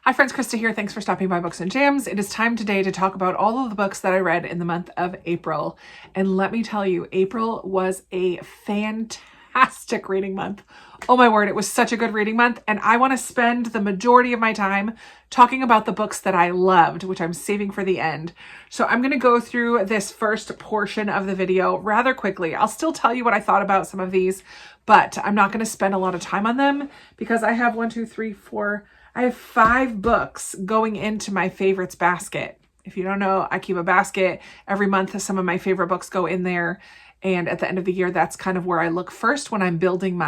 Hi friends, Krista here. Thanks for stopping by Books and Jams. It is time today to talk about all of the books that I read in the month of April. And let me tell you, April was a fantastic reading month. Oh my word, it was such a good reading month. And I want to spend the majority of my time talking about the books that I loved, which I'm saving for the end. So I'm going to go through this first portion of the video rather quickly. I'll still tell you what I thought about some of these, but I'm not going to spend a lot of time on them because I have I have 5 books going into my favorites basket. If you don't know, I keep a basket. Every month, some of my favorite books go in there. And at the end of the year, that's kind of where I look first when I'm building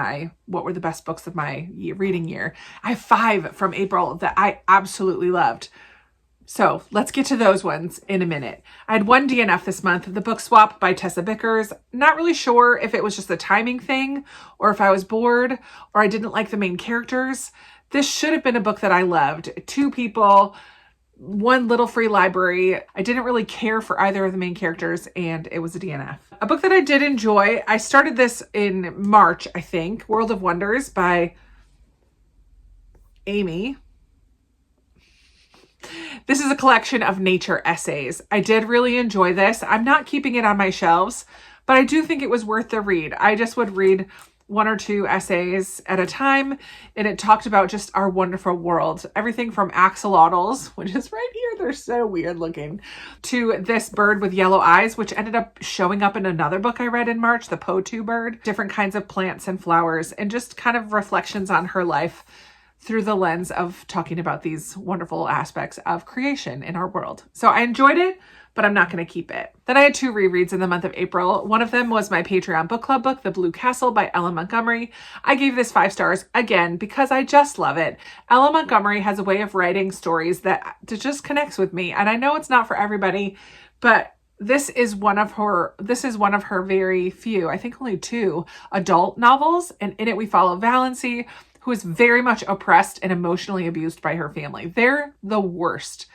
what were the best books of my reading year. I have 5 from April that I absolutely loved. So let's get to those ones in a minute. I had one DNF this month, The Book Swap by Tessa Bickers. Not really sure if it was just a timing thing or if I was bored or I didn't like the main characters. This should have been a book that I loved. 2 people, 1 little free library. I didn't really care for either of the main characters, and it was a DNF. A book that I did enjoy, I started this in March, I think, World of Wonders by Amy. This is a collection of nature essays. I did really enjoy this. I'm not keeping it on my shelves, but I do think it was worth the read. I just would read 1 or 2 essays at a time, and it talked about just our wonderful world. Everything from axolotls, which is right here, they're so weird looking, to this bird with yellow eyes, which ended up showing up in another book I read in March, the Potu bird, different kinds of plants and flowers, and just kind of reflections on her life through the lens of talking about these wonderful aspects of creation in our world. So I enjoyed it, but I'm not going to keep it. Then I had 2 rereads in the month of April. One of them was my Patreon book club book, The Blue Castle by Ella Montgomery. I gave this 5 stars again because I just love it. Ella Montgomery has a way of writing stories that just connects with me. And I know it's not for everybody, but this is one of her very few, I think only 2 adult novels. And in it we follow Valency, who is very much oppressed and emotionally abused by her family. They're the worst.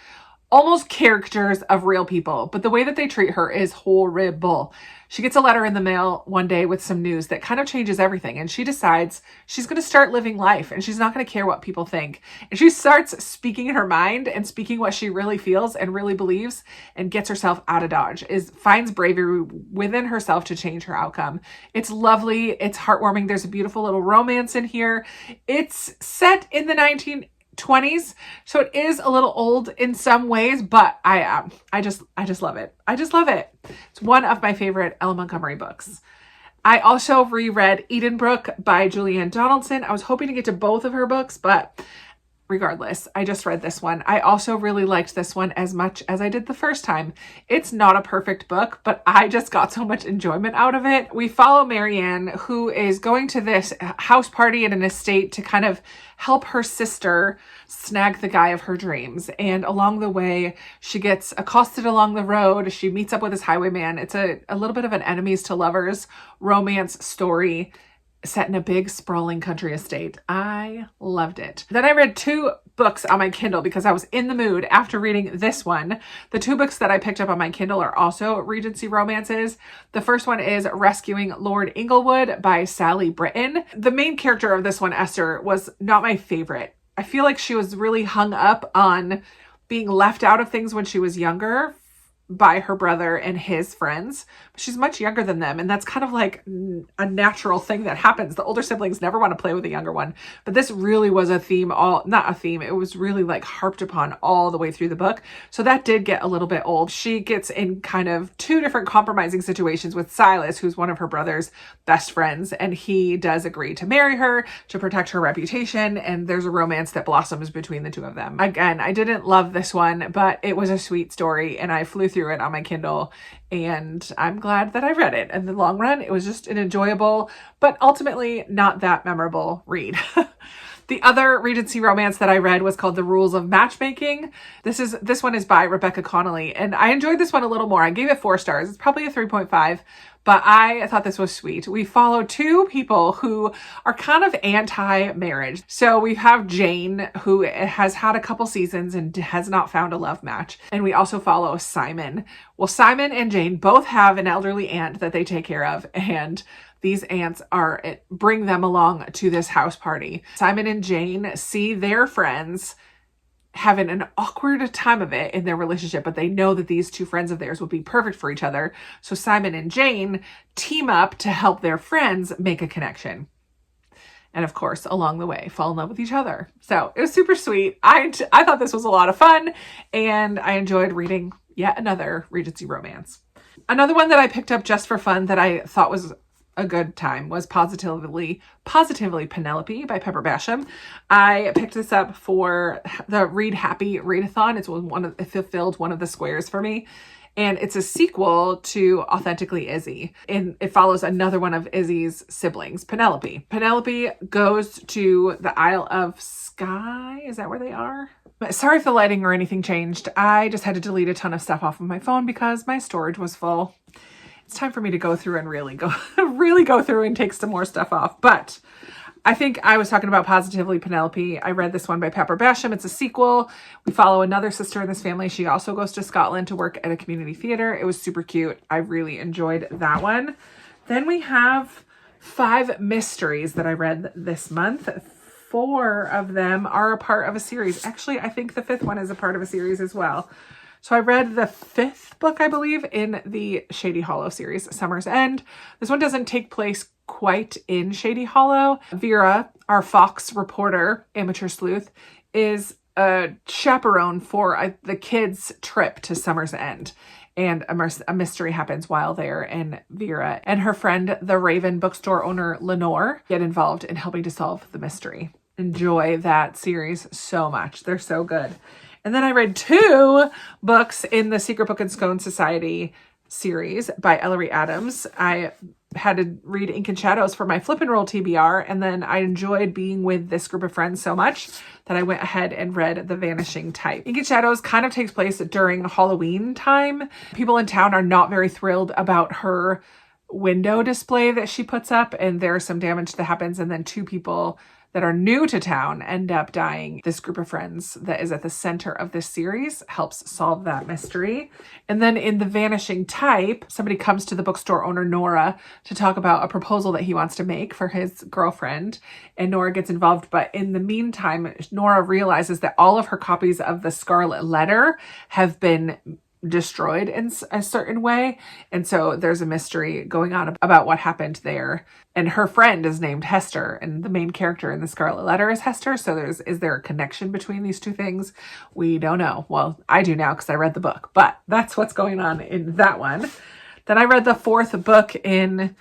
Almost characters of real people, but the way that they treat her is horrible. She gets a letter in the mail one day with some news that kind of changes everything, and she decides she's going to start living life, and she's not going to care what people think. And she starts speaking in her mind and speaking what she really feels and really believes, and gets herself out of Dodge, finds bravery within herself to change her outcome. It's lovely. It's heartwarming. There's a beautiful little romance in here. It's set in the 1920s, so it is a little old in some ways, but I just love it. I just love it. It's one of my favorite Ella Montgomery books. I also reread Edenbrook by Julianne Donaldson. I was hoping to get to both of her books, but regardless, I just read this one. I also really liked this one as much as I did the first time. It's not a perfect book, but I just got so much enjoyment out of it. We follow Marianne, who is going to this house party at an estate to kind of help her sister snag the guy of her dreams. And along the way, she gets accosted along the road. She meets up with this highwayman. It's a little bit of an enemies to lovers romance story set in a big sprawling country estate. I loved it. Then I read 2 books on my Kindle because I was in the mood after reading this one. The 2 books that I picked up on my Kindle are also Regency romances. The first one is Rescuing Lord Inglewood by Sally Britton. The main character of this one, Esther, was not my favorite. I feel like she was really hung up on being left out of things when she was younger by her brother and his friends. She's much younger than them, and that's kind of like a natural thing that happens. The older siblings never want to play with the younger one, but this really was a theme, it was really like harped upon all the way through the book. So that did get a little bit old. She gets in kind of 2 different compromising situations with Silas, who's one of her brother's best friends, and he does agree to marry her to protect her reputation, and there's a romance that blossoms between the 2 of them. Again, I didn't love this one, but it was a sweet story, and I flew through it on my Kindle, and I'm glad that I read it. In the long run, it was just an enjoyable, but ultimately not that memorable read. The other Regency romance that I read was called The Rules of Matchmaking. This one is by Rebecca Connolly, and I enjoyed this one a little more. I gave it 4 stars. It's probably a 3.5, but I thought this was sweet. We follow 2 people who are kind of anti-marriage. So we have Jane, who has had a couple seasons and has not found a love match. And we also follow Simon. Well, Simon and Jane both have an elderly aunt that they take care of, and these aunts bring them along to this house party. Simon and Jane see their friends having an awkward time of it in their relationship, but they know that these two friends of theirs would be perfect for each other. So Simon and Jane team up to help their friends make a connection. And of course, along the way, fall in love with each other. So it was super sweet. I thought this was a lot of fun, and I enjoyed reading yet another Regency romance. Another one that I picked up just for fun that I thought was a good time was Positively Penelope by Pepper Basham. I picked this up for the Read Happy Readathon. It fulfilled one of the squares for me. And it's a sequel to Authentically Izzy. And it follows another one of Izzy's siblings, Penelope. Penelope goes to the Isle of Skye. Is that where they are? Sorry if the lighting or anything changed. I just had to delete a ton of stuff off of my phone because my storage was full. It's time for me to go through and really go through and take some more stuff off. But I think I was talking about Positively Penelope. I read this one by Pepper Basham. It's a sequel. We follow another sister in this family. She also goes to Scotland to work at a community theater. It was super cute. I really enjoyed that one. Then we have 5 mysteries that I read this month. 4 of them are a part of a series. Actually, I think the 5th one is a part of a series as well. So I read the 5th book, I believe, in the Shady Hollow series, Summer's End. This one doesn't take place quite in Shady Hollow. Vera, our Fox reporter, amateur sleuth, is a chaperone for the kids' trip to Summer's End. And a mystery happens while there, and Vera and her friend, the Raven bookstore owner, Lenore, get involved in helping to solve the mystery. Enjoy that series so much. They're so good. And then I read 2 books in the Secret Book and Scone Society series by Ellery Adams. I had to read Ink and Shadows for my Flip and Roll TBR, and then I enjoyed being with this group of friends so much that I went ahead and read The Vanishing Type. Ink and Shadows kind of takes place during Halloween time. People in town are not very thrilled about her window display that she puts up, and there's some damage that happens, and then 2 people that are new to town end up dying. This group of friends that is at the center of this series helps solve that mystery. And then in The Vanishing Type, somebody comes to the bookstore owner, Nora, to talk about a proposal that he wants to make for his girlfriend. And Nora gets involved. But in the meantime, Nora realizes that all of her copies of the Scarlet Letter have been destroyed in a certain way. And so there's a mystery going on about what happened there. And her friend is named Hester, and the main character in the Scarlet Letter is Hester. So is there a connection between these 2 things? We don't know. Well, I do now because I read the book, but that's what's going on in that one. Then I read the 4th book in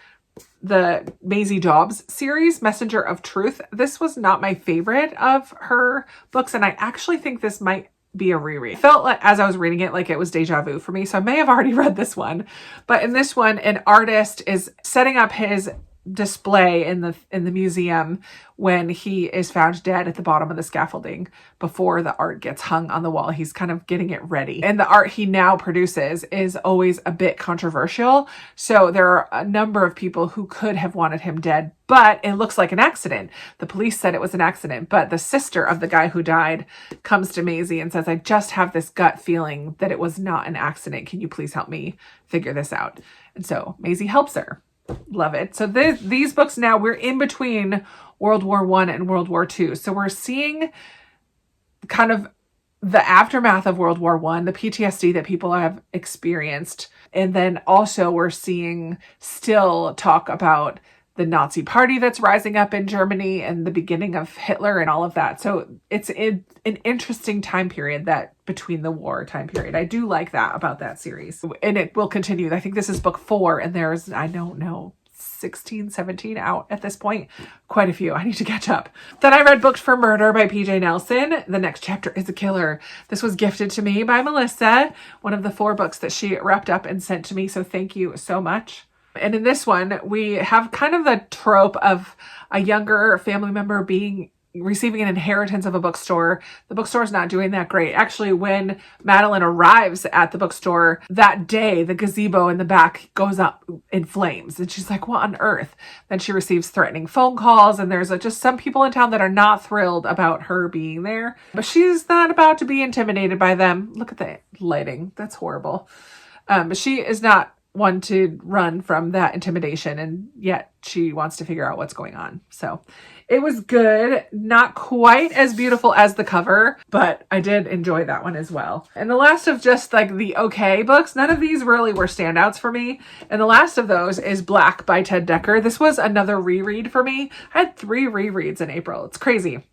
the Maisie Dobbs series, Messenger of Truth. This was not my favorite of her books, and I actually think this might be a reread. It felt like, as I was reading it, like it was deja vu for me. So I may have already read this one, but in this one, an artist is setting up his display in the museum when he is found dead at the bottom of the scaffolding before the art gets hung on the wall. He's kind of getting it ready. And the art he now produces is always a bit controversial. So there are a number of people who could have wanted him dead, but it looks like an accident. The police said it was an accident, but the sister of the guy who died comes to Maisie and says, I just have this gut feeling that it was not an accident. Can you please help me figure this out? And so Maisie helps her. Love it. So these books now, we're in between World War I and World War II. So we're seeing kind of the aftermath of World War I, the PTSD that people have experienced. And then also we're seeing still talk about the Nazi party that's rising up in Germany and the beginning of Hitler and all of that. So it's an interesting time period, that between the war time period. I do like that about that series. And it will continue. I think this is book 4 and there's, I don't know, 16, 17 out at this point. Quite a few. I need to catch up. Then I read Booked for Murder by PJ Nelson. The next chapter is a killer. This was gifted to me by Melissa, one of the 4 books that she wrapped up and sent to me. So thank you so much. And in this one, we have kind of the trope of a younger family member receiving an inheritance of a bookstore. The bookstore's not doing that great. Actually, when Madeline arrives at the bookstore that day, the gazebo in the back goes up in flames. And she's like, what on earth? Then she receives threatening phone calls. And there's just some people in town that are not thrilled about her being there. But she's not about to be intimidated by them. Look at the lighting. That's horrible. But she is not one to run from that intimidation, and yet she wants to figure out what's going on. So it was good. Not quite as beautiful as the cover, but I did enjoy that one as well. And the last of just like the okay books, none of these really were standouts for me. And the last of those is Black by Ted Dekker. This was another reread for me. I had 3 rereads in April. It's crazy.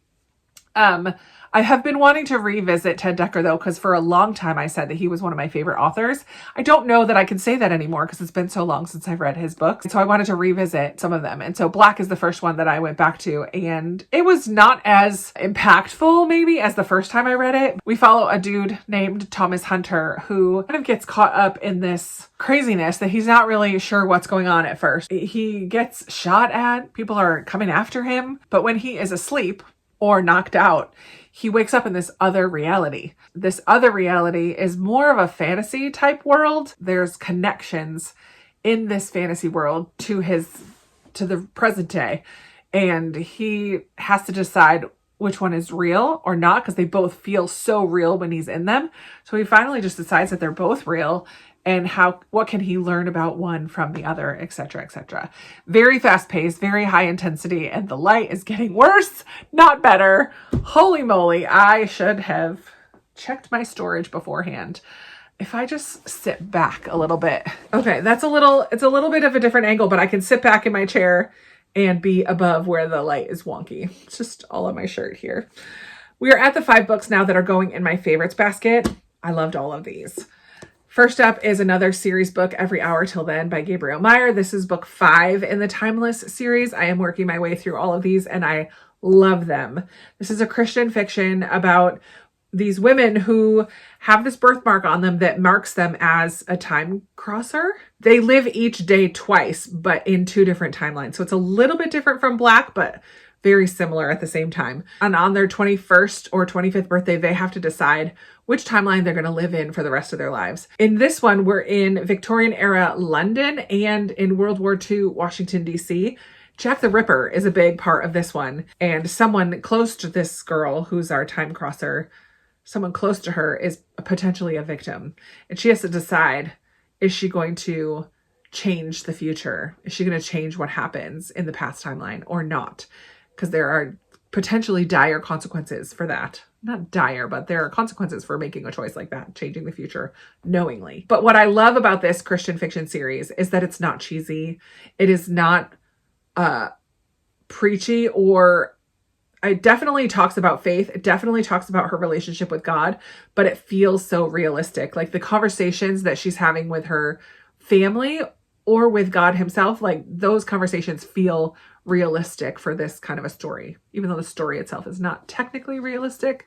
I have been wanting to revisit Ted Dekker though, because for a long time I said that he was one of my favorite authors. I don't know that I can say that anymore because it's been so long since I've read his books. So I wanted to revisit some of them. And so Black is the first one that I went back to, and it was not as impactful maybe as the first time I read it. We follow a dude named Thomas Hunter who kind of gets caught up in this craziness that he's not really sure what's going on at first. He gets shot at, people are coming after him, but when he is asleep or knocked out, he wakes up in this other reality. This other reality is more of a fantasy type world. There's connections in this fantasy world to the present day. And he has to decide which one is real or not, because they both feel so real when he's in them. So he finally just decides that they're both real, and what can he learn about one from the other, etc., etc. Very fast paced, very high intensity, and the light is getting worse, not better. Holy moly, I should have checked my storage beforehand. If I just sit back a little bit. Okay, it's a little bit of a different angle, but I can sit back in my chair and be above where the light is wonky. It's just all on my shirt here. We are at the 5 books now that are going in my favorites basket. I loved all of these. First up is another series book, Every Hour Till Then by Gabrielle Meyer. This is book 5 in the Timeless series. I am working my way through all of these and I love them. This is a Christian fiction about these women who have this birthmark on them that marks them as a time crosser. They live each day twice, but in 2 different timelines. So it's a little bit different from Black, but very similar at the same time. And on their 21st or 25th birthday, they have to decide which timeline they're going to live in for the rest of their lives. In this one, we're in Victorian era London and in World War II, Washington, D.C. Jack the Ripper is a big part of this one. And someone close to this girl, who's our time crosser, someone close to her is potentially a victim. And she has to decide, is she going to change the future? Is she going to change what happens in the past timeline or not? Because there are potentially dire consequences for that. Not dire, but there are consequences for making a choice like that, changing the future knowingly. But what I love about this Christian fiction series is that it's not cheesy. It is not preachy, or it definitely talks about faith. It definitely talks about her relationship with God, but it feels so realistic. Like the conversations that she's having with her family or with God himself, like those conversations feel realistic for this kind of a story. Even though the story itself is not technically realistic,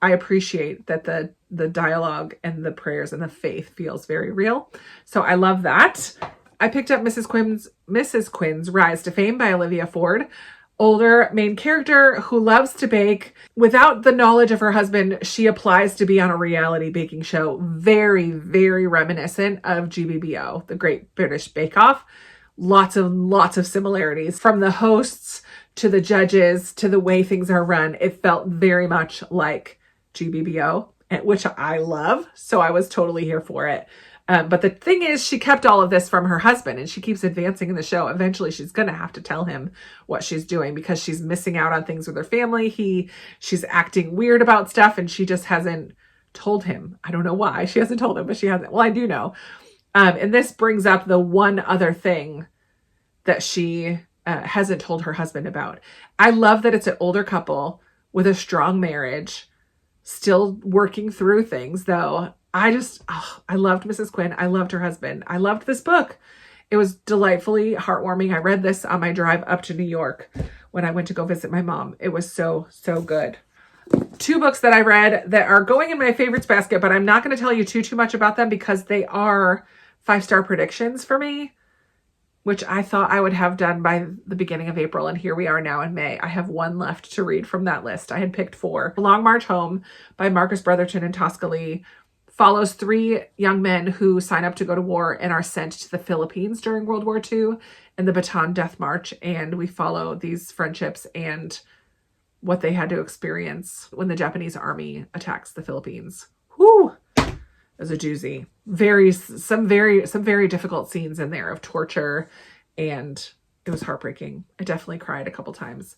I appreciate that the dialogue and the prayers and the faith feels very real. So I love that. I picked up Mrs. Quinn's Rise to Fame by Olivia Ford. Older main character who loves to bake. Without the knowledge of her husband, she applies to be on a reality baking show. Very, very reminiscent of GBBO, the Great British Bake Off. Lots of similarities from the hosts to the judges to the way things are run. It felt very much like GBBO, which I love. So I was totally here for it. But the thing is, she kept all of this from her husband and she keeps advancing in the show. Eventually, she's going to have to tell him what she's doing because she's missing out on things with her family. She's acting weird about stuff and she just hasn't told him. I don't know why she hasn't told him, but she hasn't. Well, I do know. And this brings up the one other thing that she hasn't told her husband about. I love that it's an older couple with a strong marriage, still working through things though. I loved Mrs. Quinn. I loved her husband. I loved this book. It was delightfully heartwarming. I read this on my drive up to New York when I went to go visit my mom. It was so, so good. 2 books that I read that are going in my favorites basket, but I'm not going to tell you too much about them because they are 5-star predictions for me, which I thought I would have done by the beginning of April. And here we are now in May. I have 1 left to read from that list. I had picked 4. Long March Home by Marcus Brotherton and Tosca Lee follows 3 young men who sign up to go to war and are sent to the Philippines during World War II in the Bataan Death March. And we follow these friendships and what they had to experience when the Japanese army attacks the Philippines. Whew! was a doozy. Some very difficult scenes in there of torture, and it was heartbreaking. I definitely cried a couple times.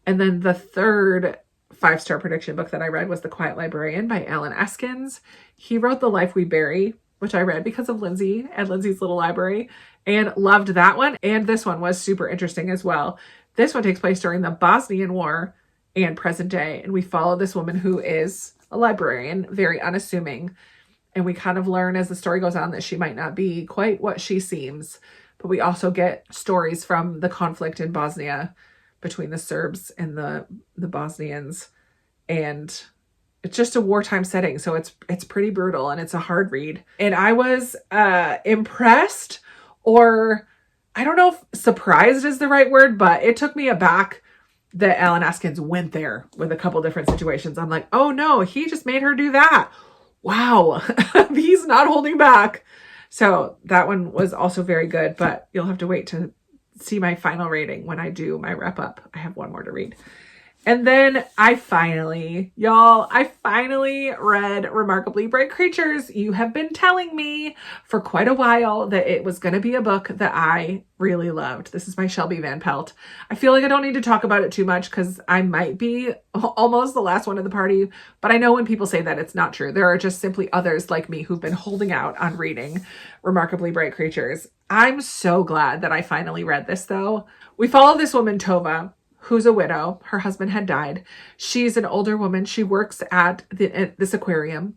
And then the third 5-star prediction book that I read was The Quiet Librarian by Alan Eskins. He wrote The Life We Bury, which I read because of Lindsay and Lindsay's Little Library, and loved that one. And this one was super interesting as well. This one takes place during the Bosnian War and present day. And we follow this woman who is a librarian, very unassuming. And we kind of learn as the story goes on that she might not be quite what she seems. But we also get stories from the conflict in Bosnia between the Serbs and the Bosnians. And it's just a wartime setting. So it's pretty brutal and it's a hard read. And I was impressed, or I don't know if surprised is the right word, but it took me aback that Alan Eskins went there with a couple different situations. I'm like, oh no, he just made her do that. Wow. He's not holding back. So that one was also very good, but you'll have to wait to see my final rating when I do my wrap up. I have one more to read. And then I finally read Remarkably Bright Creatures. You have been telling me for quite a while that it was going to be a book that I really loved. This is by Shelby Van Pelt. I feel like I don't need to talk about it too much because I might be almost the last one of the party, but I know when people say that, it's not true. There are just simply others like me who've been holding out on reading Remarkably Bright Creatures. I'm so glad that I finally read this though. We follow this woman, Tova, who's a widow. Her husband had died. She's an older woman. She works at this aquarium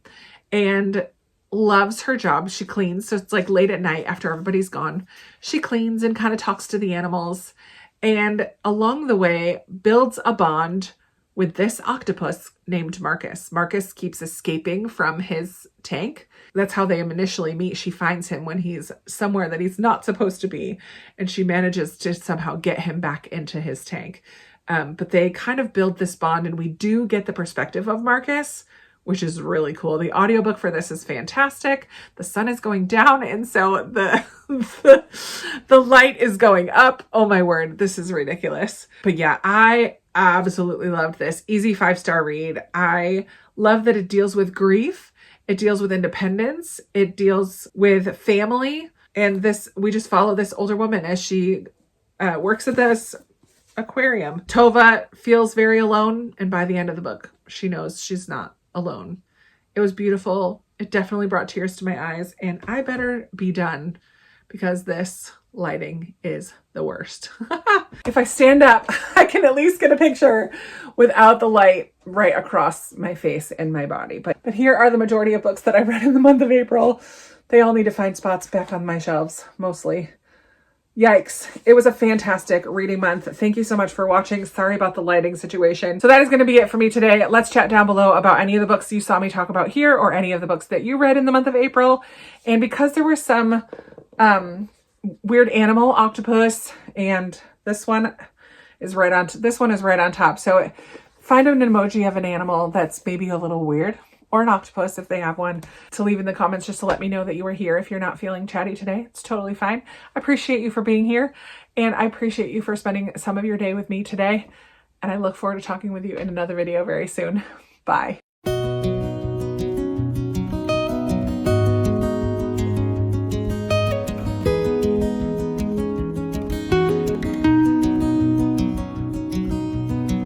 and loves her job. She cleans. So it's like late at night after everybody's gone. She cleans and kind of talks to the animals. And along the way builds a bond with this octopus named Marcus. Marcus keeps escaping from his tank. That's how they initially meet. She finds him when he's somewhere that he's not supposed to be, and she manages to somehow get him back into his tank. But they kind of build this bond, and we do get the perspective of Marcus, which is really cool. The audiobook for this is fantastic. The sun is going down, and so the light is going up. Oh my word, this is ridiculous. But yeah, I absolutely loved this. Easy 5-star read. I love that it deals with grief. It deals with independence. It deals with family. And we just follow this older woman as she works at this aquarium. Tova feels very alone. And by the end of the book, she knows she's not alone. It was beautiful. It definitely brought tears to my eyes. And I better be done because this lighting is the worst. If I stand up, I can at least get a picture without the light right across my face and my body. But here are the majority of books that I read in the month of April. They all need to find spots back on my shelves, mostly. Yikes. It was a fantastic reading month. Thank you so much for watching. Sorry about the lighting situation. So that is going to be it for me today. Let's chat down below about any of the books you saw me talk about here or any of the books that you read in the month of April. And because there were some weird animal octopus, and this one is right on top. So find an emoji of an animal that's maybe a little weird, or an octopus if they have one, to leave in the comments just to let me know that you were here. If you're not feeling chatty today, it's totally fine. I appreciate you for being here, and I appreciate you for spending some of your day with me today. And I look forward to talking with you in another video very soon. Bye.